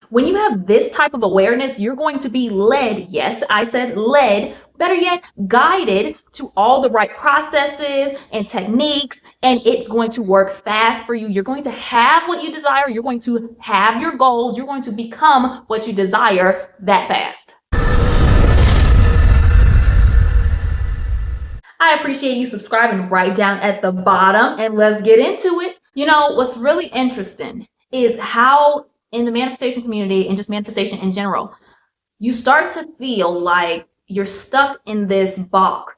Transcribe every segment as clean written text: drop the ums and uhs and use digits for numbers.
When you have this type of awareness, you're going to be led. Yes, I said led, better yet, guided to all the right processes and techniques, and it's going to work fast for you. You're going to have what you desire. You're going to have your goals. You're going to become what you desire that fast. I appreciate you subscribing right down at the bottom, and let's get into it. You know, what's really interesting is how in the manifestation community and just manifestation in general, you start to feel like you're stuck in this box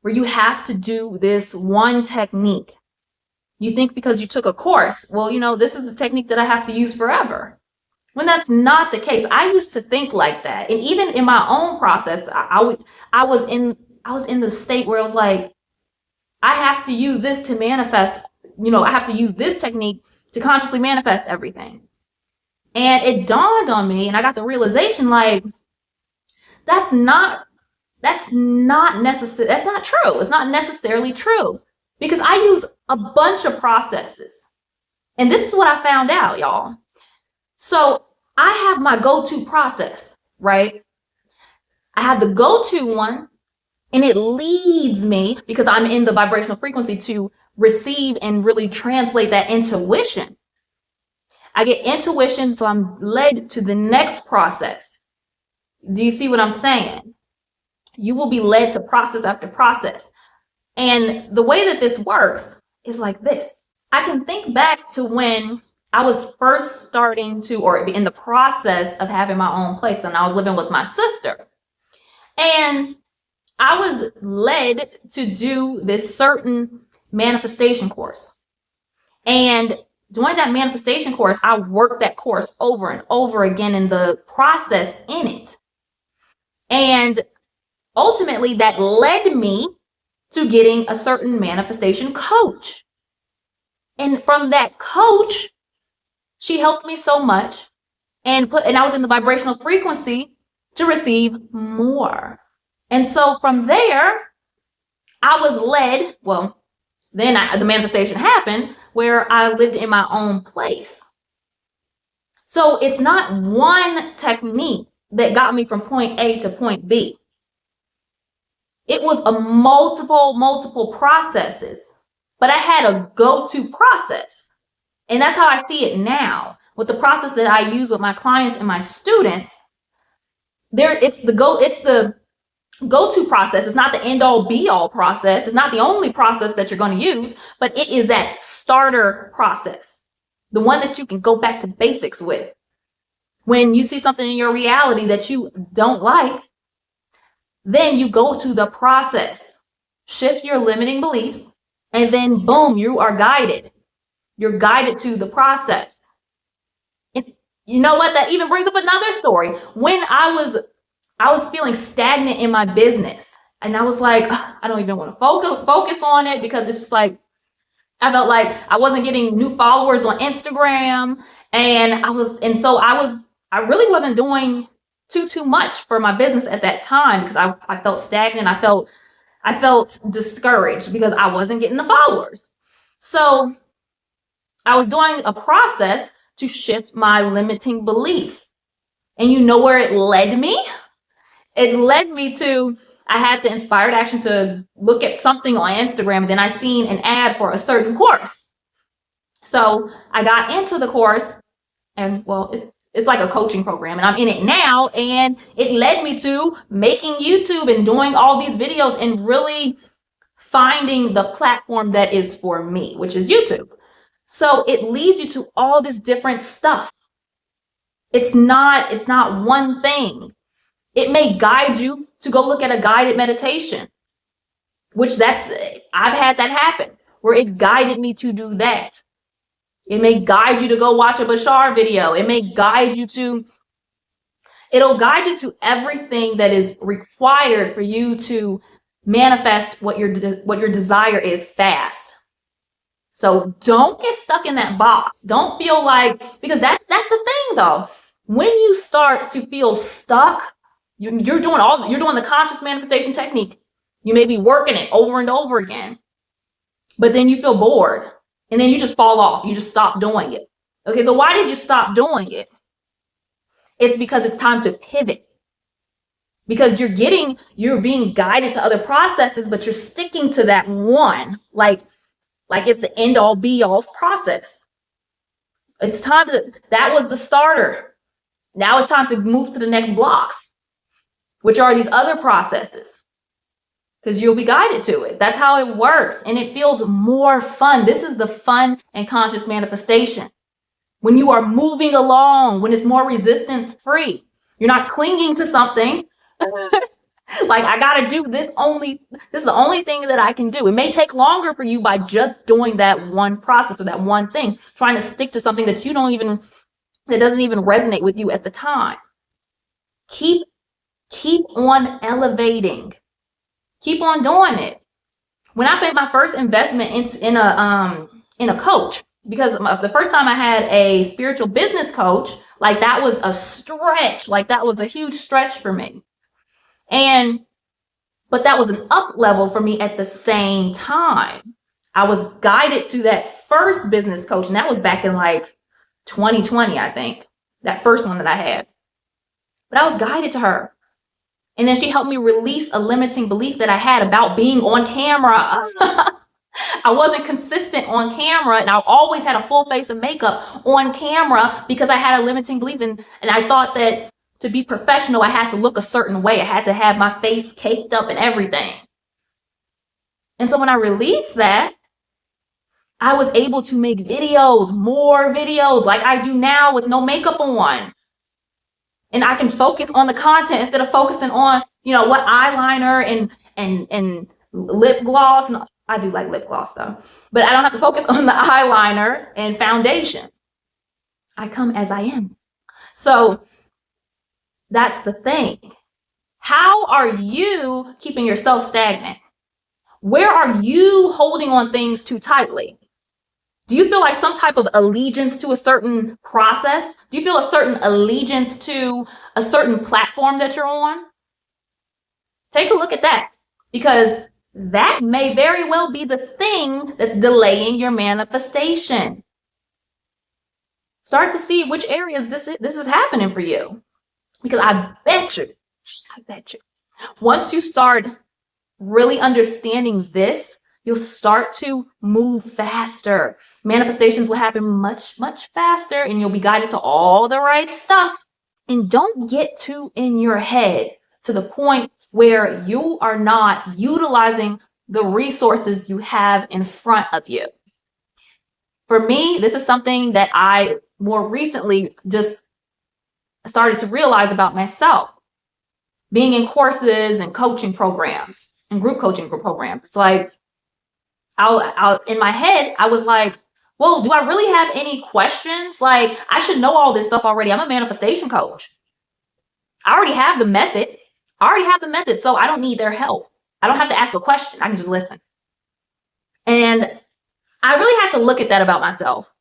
where you have to do this one technique. You think because you took a course, well, you know, this is the technique that I have to use forever. When that's not the case. I used to think like that. And even in my own process, I was in the state where I was like, I have to use this to manifest, I have to use this technique to consciously manifest everything. And it dawned on me, and I got the realization, like, that's not necessary. That's not true. It's not necessarily true, because I use a bunch of processes. And this is what I found out, y'all. So I have my go-to process, right? I have the go-to one, and it leads me, because I'm in the vibrational frequency, to receive and really translate that intuition. I get intuition, so I'm led to the next process. Do you see what I'm saying? You will be led to process after process. And the way that this works is like this. I can think back to when I was first starting to, or in the process of having my own place, and I was living with my sister. And I was led to do this certain manifestation course. And during that manifestation course, I worked that course over and over again in the process in it. And ultimately, that led me to getting a certain manifestation coach. And from that coach, she helped me so much, and I was in the vibrational frequency to receive more. And so from there, I was led, well, then the manifestation happened where I lived in my own place. So it's not one technique that got me from point A to point B. It was a multiple processes, but I had a go-to process. And that's how I see it now. With the process that I use with my clients and my students, it's the go-to process. It's not the end-all be-all process. It's not the only process that you're going to use, but it is that starter process, the one that you can go back to basics with. When you see something in your reality that you don't like, then you go to the process, shift your limiting beliefs, and then boom, you are guided. You're guided to the process. And you know what? That even brings up another story. When I was feeling stagnant in my business, and I was like, I don't even want to focus on it, because it's just like, I felt like I wasn't getting new followers on Instagram. And I really wasn't doing too much for my business at that time, because I felt stagnant. I felt discouraged because I wasn't getting the followers. So I was doing a process to shift my limiting beliefs. And you know where it led me? It led me to, I had the inspired action to look at something on Instagram, and then I seen an ad for a certain course. So I got into the course, and well, it's like a coaching program, and I'm in it now, and it led me to making YouTube and doing all these videos and really finding the platform that is for me, which is YouTube. So it leads you to all this different stuff. It's not one thing. It may guide you to go look at a guided meditation, which I've had that happen, where it guided me to do that. It may guide you to go watch a Bashar video. It'll guide you to everything that is required for you to manifest what your desire is fast. So don't get stuck in that box. Don't feel like, because that's the thing though. When you start to feel stuck, you're doing the conscious manifestation technique. You may be working it over and over again, but then you feel bored, and then you just fall off. You just stop doing it. Okay, so why did you stop doing it? It's because it's time to pivot. Because you're being guided to other processes, but you're sticking to that one, like it's the end all be all process. It's time that was the starter. Now it's time to move to the next blocks, which are these other processes, because you'll be guided to it. That's how it works. And it feels more fun. This is the fun and conscious manifestation. When you are moving along, when it's more resistance free, you're not clinging to something. Like, I got to do this this is the only thing that I can do. It may take longer for you by just doing that one process or that one thing, trying to stick to something that that doesn't even resonate with you at the time. Keep on elevating. Keep on doing it. When I made my first investment in a coach, because the first time I had a spiritual business coach, like, that was a stretch. Like, that was a huge stretch for me. But that was an up level for me at the same time. I was guided to that first business coach, and that was back in like 2020, I think, that first one that I had. But I was guided to her. And then she helped me release a limiting belief that I had about being on camera. I wasn't consistent on camera, and I always had a full face of makeup on camera because I had a limiting belief. And I thought that to be professional, I had to look a certain way. I had to have my face caked up and everything. And so when I released that, I was able to make more videos like I do now with no makeup on. And I can focus on the content instead of focusing on, what eyeliner and lip gloss. And I do like lip gloss though, but I don't have to focus on the eyeliner and foundation. I come as I am. So that's the thing. How are you keeping yourself stagnant? Where are you holding on things too tightly? Do you feel like some type of allegiance to a certain process? Do you feel a certain allegiance to a certain platform that you're on? Take a look at that, because that may very well be the thing that's delaying your manifestation. Start to see which areas this is happening for you. Because I bet you, once you start really understanding this, you'll start to move faster. Manifestations will happen much, much faster, and you'll be guided to all the right stuff. And don't get too in your head to the point where you are not utilizing the resources you have in front of you. For me, this is something that I more recently just started to realize about myself. Being in courses and coaching programs and group coaching programs, it's like, I'll in my head, I was like, well, do I really have any questions? Like, I should know all this stuff already. I'm a manifestation coach. I already have the method. So I don't need their help. I don't have to ask a question. I can just listen. And I really had to look at that about myself,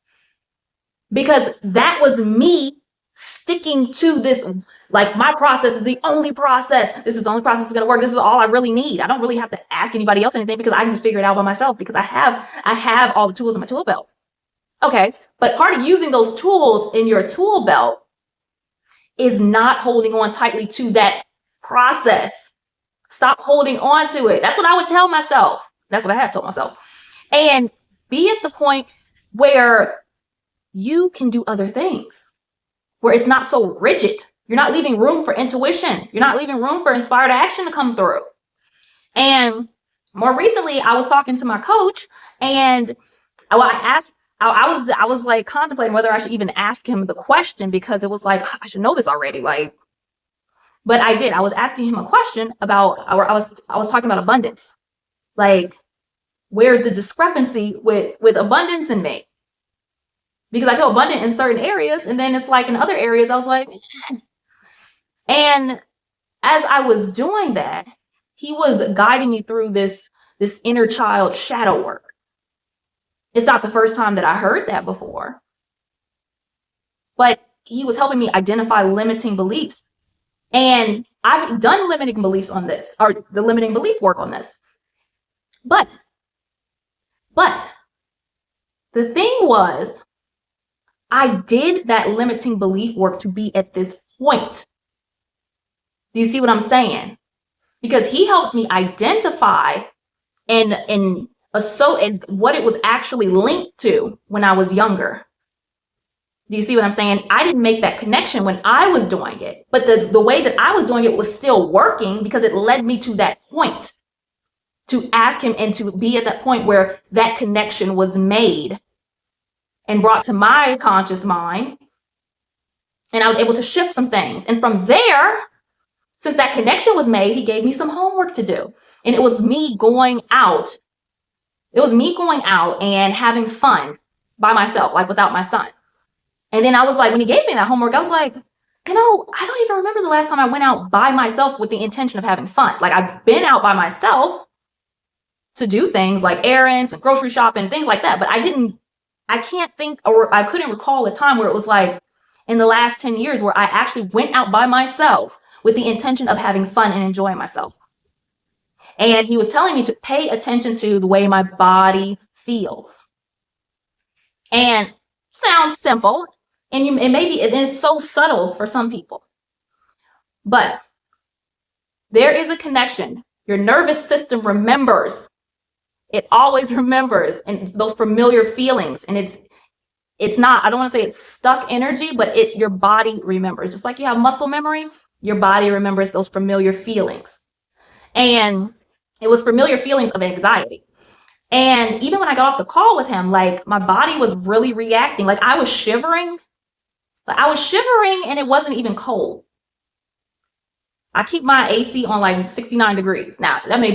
because that was me sticking to this, like, my process is the only process. This is the only process that's going to work. This is all I really need. I don't really have to ask anybody else anything, because I can just figure it out by myself, because I have all the tools in my tool belt. Okay. But part of using those tools in your tool belt is not holding on tightly to that process. Stop holding on to it. That's what I would tell myself. That's what I have told myself. And be at the point where you can do other things, where it's not so rigid. You're not leaving room for intuition. You're not leaving room for inspired action to come through. And more recently, I was talking to my coach, and I was like contemplating whether I should even ask him the question, because it was like, I should know this already. Like, but I did. I was asking him a question about, I was talking about abundance. Like, where's the discrepancy with abundance in me? Because I feel abundant in certain areas, and then it's like in other areas, I was like, eh. And as I was doing that, he was guiding me through this inner child shadow work. It's not the first time that I heard that before, but he was helping me identify limiting beliefs. And I've done limiting beliefs on this, or the limiting belief work on this. But the thing was, I did that limiting belief work to be at this point. Do you see what I'm saying? Because he helped me identify and what it was actually linked to when I was younger. Do you see what I'm saying? I didn't make that connection when I was doing it, but the way that I was doing it was still working because it led me to that point, to ask him and to be at that point where that connection was made and brought to my conscious mind. And I was able to shift some things. And from there, since that connection was made, he gave me some homework to do. And it was me going out. It was me going out and having fun by myself, like without my son. And then I was like, when he gave me that homework, I was like, I don't even remember the last time I went out by myself with the intention of having fun. Like, I've been out by myself to do things like errands and grocery shopping, things like that. But I can't think, or I couldn't recall a time where it was like in the last 10 years where I actually went out by myself with the intention of having fun and enjoying myself. And he was telling me to pay attention to the way my body feels. And sounds simple. And it is so subtle for some people. But there is a connection. Your nervous system remembers. It always remembers, and those familiar feelings. And it's not, I don't want to say it's stuck energy, but your body remembers. Just like you have muscle memory, your body remembers those familiar feelings. And it was familiar feelings of anxiety. And even when I got off the call with him, like, my body was really reacting. Like, I was shivering. And it wasn't even cold. I keep my AC on like 69 degrees. Now, that may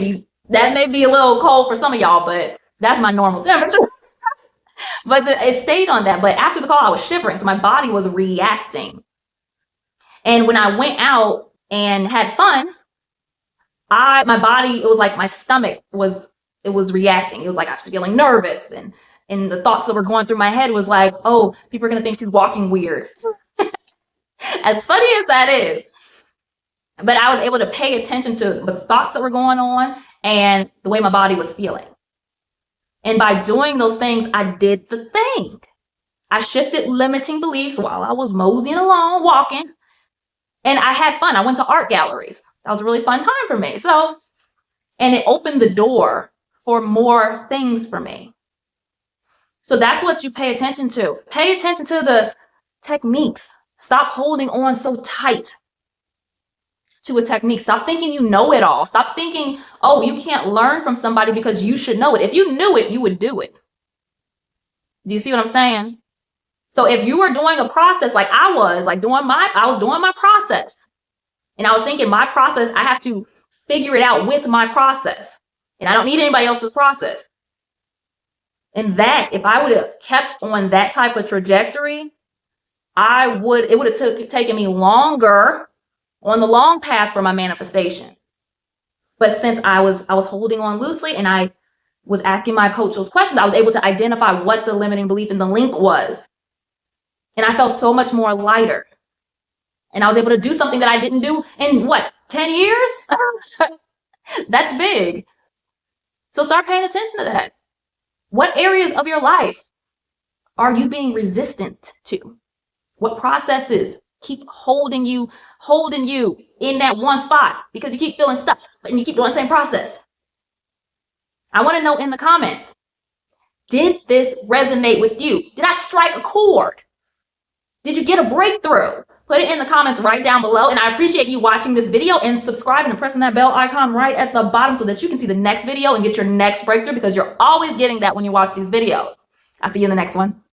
be a little cold for some of y'all, but that's my normal temperature. But it stayed on that. But after the call, I was shivering. So my body was reacting. And when I went out and had fun, my body, it was like my stomach was reacting. It was like I was feeling nervous. And the thoughts that were going through my head was like, oh, people are going to think she's walking weird. As funny as that is. But I was able to pay attention to the thoughts that were going on and the way my body was feeling. And by doing those things, I did the thing. I shifted limiting beliefs while I was moseying along, walking. And I had fun. I went to art galleries. That was a really fun time for me. And it opened the door for more things for me. So that's what you pay attention to. Pay attention to the techniques. Stop holding on so tight to a technique. Stop thinking you know it all. Stop thinking, oh, you can't learn from somebody because you should know it. If you knew it, you would do it. Do you see what I'm saying? So if you were doing a process like I was doing my process, and I was thinking my process, I have to figure it out with my process, and I don't need anybody else's process. And that, if I would have kept on that type of trajectory, it would have taken me longer on the long path for my manifestation. But since I was holding on loosely and I was asking my coach those questions, I was able to identify what the limiting belief in the link was. And I felt so much more lighter. And I was able to do something that I didn't do in 10 years? That's big. So start paying attention to that. What areas of your life are you being resistant to? What processes keep holding you in that one spot because you keep feeling stuck and you keep doing the same process? I want to know in the comments, did this resonate with you? Did I strike a chord? Did you get a breakthrough? Put it in the comments right down below. And I appreciate you watching this video and subscribing and pressing that bell icon right at the bottom so that you can see the next video and get your next breakthrough, because you're always getting that when you watch these videos. I'll see you in the next one.